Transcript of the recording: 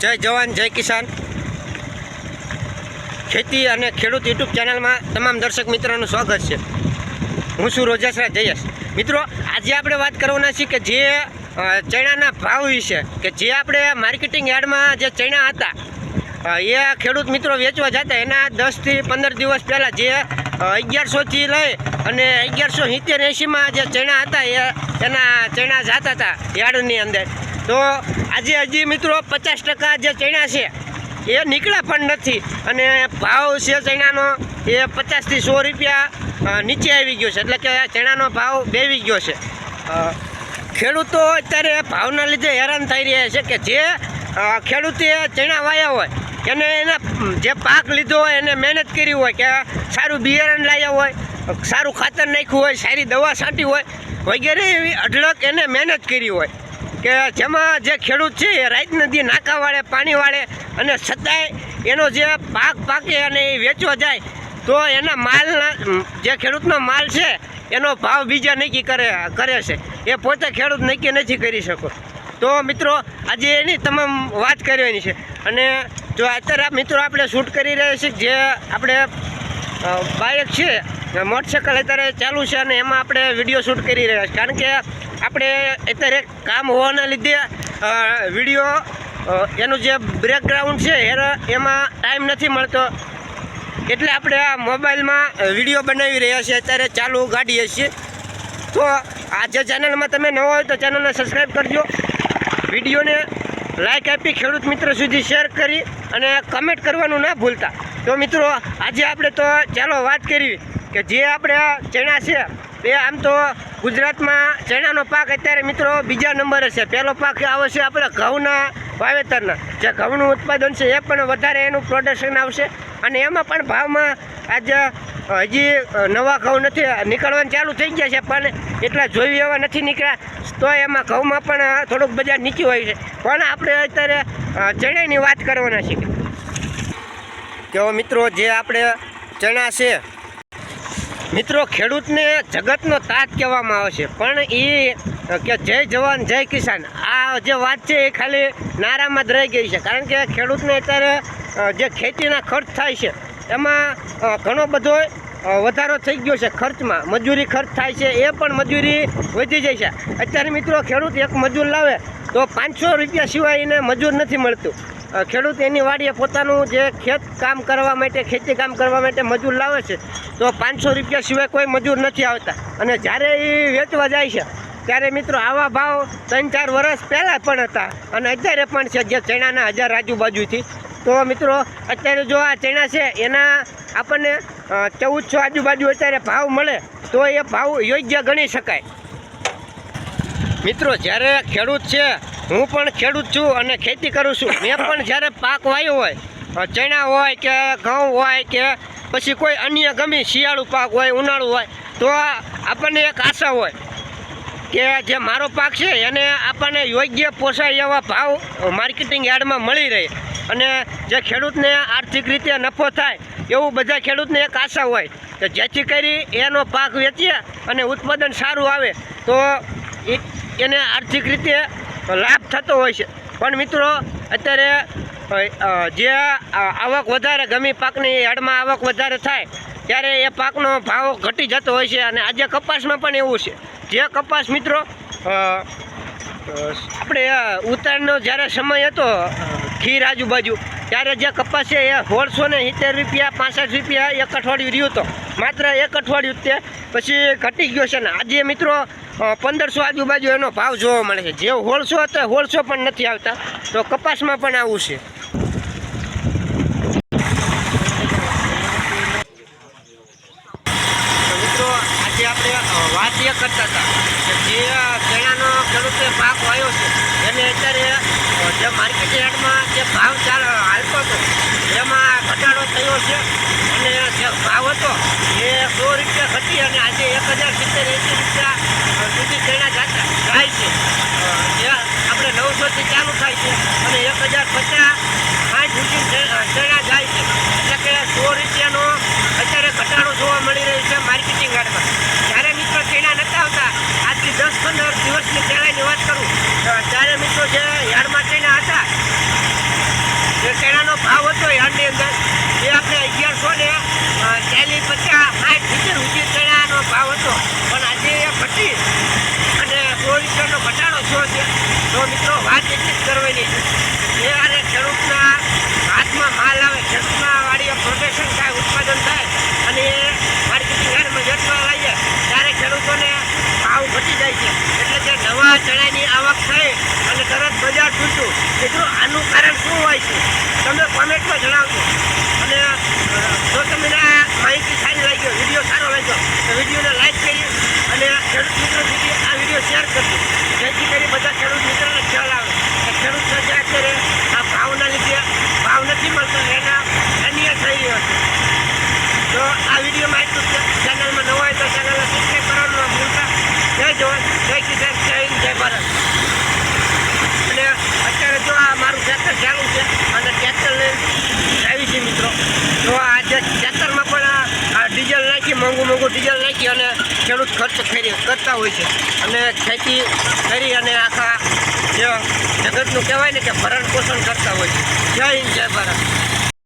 જય જવાન જય કિસાન ખેતી અને ખેડૂત યુટ્યુબ ચેનલમાં તમામ દર્શક મિત્રોનું સ્વાગત છે। હું છું રોજાસરા જયેશ। મિત્રો આજે આપણે વાત કરવાના છીએ કે જે ચણાના ભાવ વિશે કે જે આપણે માર્કેટિંગ યાર્ડમાં જે ચણા હતા એ ખેડૂત મિત્રો વેચવા જતા એના 10 થી 15 દિવસ પહેલાં જે 1100થી લઈ અને 1170-80માં જે ચણા હતા એના ચણા જતા હતા યાર્ડની અંદર। તો આજે હજી મિત્રો 50% જે ચણા છે એ નીકળ્યા પણ નથી અને ભાવ છે ચણાનો એ 50 થી 100 રૂપિયા નીચે આવી ગયો છે, એટલે કે ચણાનો ભાવ બેસી ગયો છે। ખેડૂતો અત્યારે ભાવના લીધે હેરાન થઈ રહ્યા છે કે જે ખેડૂતે ચણા વાયા હોય એને એના જે પાક લીધો હોય એને મહેનત કરી હોય કે સારું બિયારણ લાવ્યા હોય, સારું ખાતર નાખ્યું હોય, સારી દવા છાંટી હોય વગેરે એવી અઢળક એને મહેનત કરી હોય કે જેમાં જે ખેડૂત છે એ રાત નદી નાકા વાળે પાણી વાળે અને છતાંય એનો જે પાક પાકે અને એ વેચવા જાય તો એના માલના જે ખેડૂતનો માલ છે એનો ભાવ બીજા નક્કી કરે છે, એ પોતે ખેડૂત નક્કી નથી કરી શકો। તો મિત્રો આજે એની તમામ વાત કરવાની છે અને જો અત્યારે મિત્રો આપણે શૂટ કરી રહ્યા છીએ જે આપણે બાઇક છે મોટરસાઇકલ અત્યારે ચાલુ છે અને એમાં આપણે વિડીયો શૂટ કરી રહ્યા છીએ, કારણ કે આપણે અત્યારે કામ હોવાના લીધે વિડીયો એનું જે બેકગ્રાઉન્ડ છે એમાં ટાઈમ નથી મળતો, એટલે આપણે આ મોબાઈલમાં વિડીયો બનાવી રહ્યા છીએ અત્યારે ચાલુ ગાડીએ છીએ। તો આ જે ચેનલમાં તમે નવા હોય તો ચેનલને સબસ્ક્રાઈબ કરજો, વિડીયોને લાઈક આપી ખેડૂત મિત્રો સુધી શેર કરી અને કમેન્ટ કરવાનું ના ભૂલતા। તો મિત્રો આજે આપણે તો ચાલો વાત કરવી કે જે આપણે ચણા છે એ આમ તો ગુજરાતમાં ચણાનો પાક અત્યારે મિત્રો બીજા નંબરે છે। પહેલો પાક આવે છે આપણે ઘઉંના વાવેતરના, જે ઘઉંનું ઉત્પાદન છે એ પણ વધારે એનું પ્રોડક્શન આવશે અને એમાં પણ ભાવમાં આજે હજી નવા ઘઉં નથી નીકળવાનું ચાલુ થઈ ગયા છે પણ એટલા જોઈ એવા નથી નીકળ્યા, તો એમાં ઘઉંમાં પણ થોડુંક બજાર નીચું હોય છે। પણ આપણે અત્યારે ચણાની વાત કરવાના છીએ કે મિત્રો જે આપણે ચણા છે મિત્રો ખેડૂતને જગતનો તાત કહેવામાં આવે છે, પણ એ કે જય જવાન જય કિસાન આ જે વાત છે એ ખાલી નારામાં જ રહી ગઈ છે, કારણ કે ખેડૂતને અત્યારે જે ખેતીના ખર્ચ થાય છે એમાં ઘણો બધો વધારો થઈ ગયો છે ખર્ચમાં, મજૂરી ખર્ચ થાય છે એ પણ મજૂરી વધી જાય છે। અત્યારે મિત્રો ખેડૂત એક મજૂર લાવે તો 500 રૂપિયા સિવાય એને મજૂર નથી મળતું। ખેડૂત એની વાડીએ પોતાનું જે ખેત કામ કરવા માટે ખેતી કામ કરવા માટે મજૂર લાવે છે તો 500 રૂપિયા સિવાય કોઈ મજૂર નથી આવતા અને જ્યારે એ વેચવા જાય છે ત્યારે મિત્રો આવા ભાવ 3-4 વર્ષ પહેલાં પણ હતા અને અત્યારે પણ છે જે ચણાના 1000 આજુબાજુથી। તો મિત્રો અત્યારે જો આ ચણા છે એના આપણને 1400 આજુબાજુ અત્યારે ભાવ મળે તો એ ભાવ યોગ્ય ગણી શકાય। મિત્રો જ્યારે ખેડૂત છે, હું પણ ખેડૂત છું અને ખેતી કરું છું, મેં પણ જ્યારે પાક વાવ્યો હોય ચણા હોય કે ઘઉં હોય કે પછી કોઈ અન્ય ગમે શિયાળુ પાક હોય ઉનાળુ હોય તો આપણને એક આશા હોય કે જે મારો પાક છે એને આપણને યોગ્ય પોસાય એવા ભાવ માર્કેટિંગ યાર્ડમાં મળી રહે અને જે ખેડૂતને આર્થિક રીતે નફો થાય એવું બધા ખેડૂતને એક આશા હોય કે જેથી કરી એનો પાક વેચીએ અને ઉત્પાદન સારું આવે તો એને આર્થિક રીતે લાભ થતો હોય છે। પણ મિત્રો અત્યારે જે આવક વધારે ગમી પાકની યાર્ડમાં આવક વધારે થાય ત્યારે એ પાકનો ભાવ ઘટી જતો હોય છે અને આજે કપાસમાં પણ એવું છે। જે કપાસ મિત્રો આપણે ઉતારનો જ્યારે સમય હતો ખીર આજુબાજુ ત્યારે જે કપાસ છે એ 170 રૂપિયા 65 રૂપિયા એક અઠવાડિયું રહ્યું હતો, માત્ર એક અઠવાડિયું તે પછી ઘટી ગયો છે ને આજે મિત્રો 1500 આજુબાજુ એનો ભાવ જોવા મળે છે। જે 1600 હતો 1600 પણ નથી આવતા, તો કપાસમાં પણ આવું છે। મિત્રો આજે આપણે વાત એ કરતા હતા કે જે ચણાનો ખેડૂતે પાક વાવ્યો છે એને અત્યારે જે માર્કેટ યાર્ડમાં જે ભાવ હાલતો હતો એમાં ઘટાડો થયો છે અને જે ભાવ હતો એ 100 રૂપિયા ઘટી અને આજે 1070-80 રૂપિયા સુધી ચણા જાય છે। જે આપણે 900થી ચાલુ થાય છે અને 1050-60 સુધી ચણા જાય છે, એટલે કે 100 રૂપિયાનો અત્યારે ઘટાડો જોવા મળી રહ્યો છે માર્કેટિંગ યાર્ડમાં। જ્યારે મિત્રો ચણા નહોતા આવતા આજથી 10-15 દિવસની પહેલાંની વાત કરું ત્યારે મિત્રો જે યાર્ડમાં ચણા હતા ઓછો છે. તો મિત્રો વાત એટલી જ કરવાની છે કે જ્યારે ખેડૂતના હાથમાં માલ આવે, ખેડૂતના વાડીએ પ્રોડક્શન થાય, ઉત્પાદન થાય અને એ માર્કેટિંગ યાર્ડમાં વેચવા લાગે ત્યારે ખેડૂતોને ભાવ ઘટી જાય છે. એટલે કે નવા ચણાની આવક થઈ અને તરત બજાર તૂટ્યું. મિત્રો આનું કારણ શું હોય છે તમે કોમેન્ટમાં જણાવજો. અને જો તમને આ માહિતી સારી લાગી, વિડીયો સારો લાગ્યો તો વિડીયોને લાઈક કરી અને ખેડૂત મિત્રો સુધી આ વિડીયો શેર કરજો, જેથી કરી બધા ખેડૂત મિત્રોને ખ્યાલ આવે કે ખેડૂત જે અત્યારે આ ભાવના લીધે ભાવ નથી મળતો, એના અન્ય થઈ રહ્યો છે. તો આ વિડીયોમાં એટલું છે. ચેનલમાં નવા હોય તો ચેનલને સબસ્ક્રાઈબ કરવાનું ન ભૂલતા. જય જવાન, જય કિસાન, જય હિન્દ, જય ભારત. અને અત્યારે જો આ મારું ટ્રેક્ટર ચાલુ છે અને ટ્રેક્ટર લઈને આવી છે મિત્રો. તો આ જે ટ્રેક્ટરમાં પણ આ ડીઝલ નાખી, મોંઘું ડીઝલ નાખી અને ખેડૂત ખર્ચ કરતા હોય છે અને ખેતી કરી અને આખા જે જગતનું કહેવાય ને કે ભરણ પોષણ કરતા હોય છે. જય હિન્દ, જય ભારત.